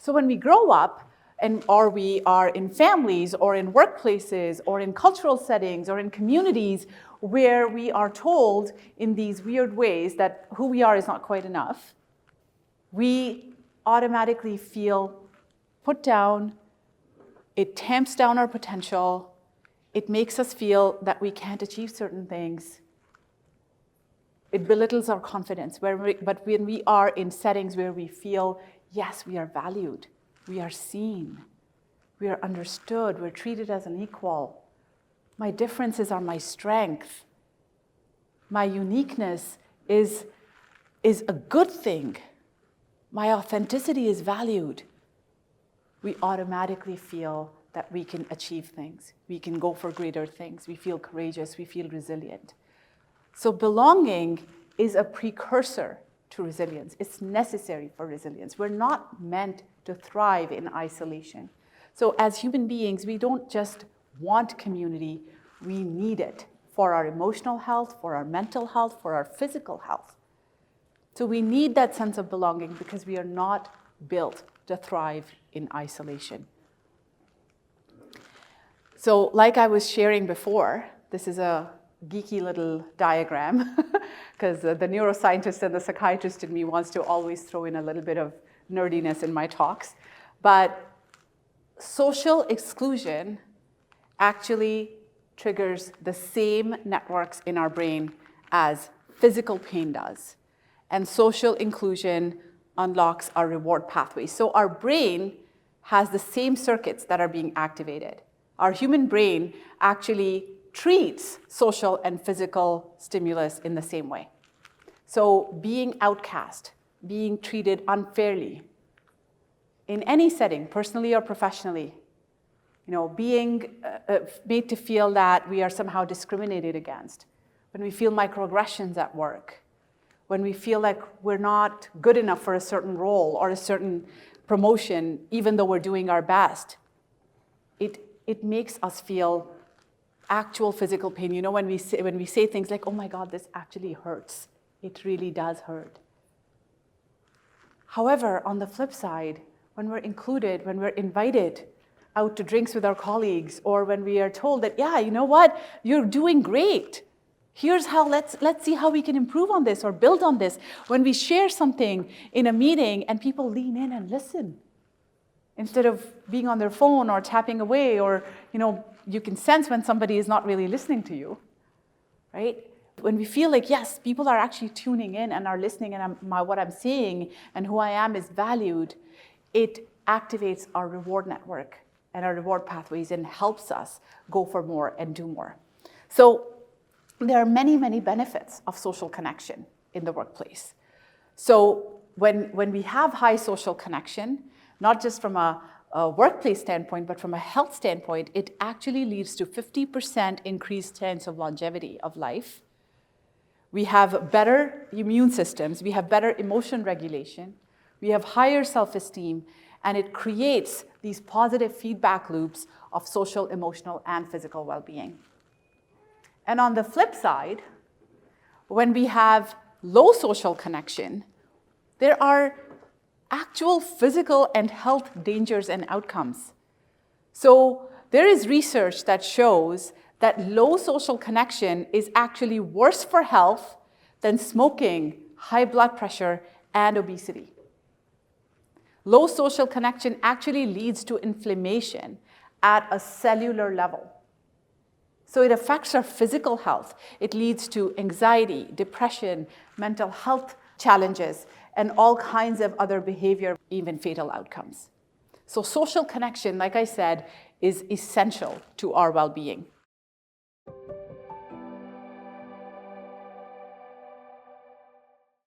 So when we grow up, or we are in families or in workplaces or in cultural settings or in communities where we are told in these weird ways that who we are is not quite enough, we automatically feel put down. It tamps down our potential. It makes us feel that we can't achieve certain things. It belittles our confidence. But when we are in settings where we feel, yes, we are valued, we are seen, we are understood, we're treated as an equal. My differences are my strength. My uniqueness is a good thing. My authenticity is valued. We automatically feel that we can achieve things. We can go for greater things. We feel courageous. We feel resilient. So belonging is a precursor to resilience. It's necessary for resilience. We're not meant to thrive in isolation. So as human beings, we don't just want community, we need it for our emotional health, for our mental health, for our physical health. So we need that sense of belonging because we are not built to thrive in isolation. So like I was sharing before, this is a geeky little diagram because the neuroscientist and the psychiatrist in me wants to always throw in a little bit of nerdiness in my talks. But social exclusion actually triggers the same networks in our brain as physical pain does. And social inclusion unlocks our reward pathways. So our brain has the same circuits that are being activated. Our human brain actually treats social and physical stimulus in the same way. So being outcast, being treated unfairly in any setting, personally or professionally, being made to feel that we are somehow discriminated against, when we feel microaggressions at work, when we feel like we're not good enough for a certain role or a certain promotion, even though we're doing our best, it makes us feel actual physical pain. When we say things like, oh my God, this actually hurts. It really does hurt. However, on the flip side, when we're included, when we're invited out to drinks with our colleagues, or when we are told that, yeah, you know what, you're doing great. Here's how, let's see how we can improve on this or build on this. When we share something in a meeting and people lean in and listen, instead of being on their phone or tapping away, or you can sense when somebody is not really listening to you, right? When we feel like, yes, people are actually tuning in and are listening, and what I'm saying and who I am is valued, it activates our reward network and our reward pathways and helps us go for more and do more. So there are many, many benefits of social connection in the workplace. So when we have high social connection, not just from a workplace standpoint, but from a health standpoint, it actually leads to 50% increased chance of longevity of life. We have better immune systems, we have better emotion regulation, we have higher self-esteem, and it creates these positive feedback loops of social, emotional, and physical well-being. And on the flip side, when we have low social connection, there are actual physical and health dangers and outcomes. So there is research that shows that low social connection is actually worse for health than smoking, high blood pressure, and obesity. Low social connection actually leads to inflammation at a cellular level. So it affects our physical health. It leads to anxiety, depression, mental health challenges, and all kinds of other behavior, even fatal outcomes. So social connection, like I said, is essential to our well-being.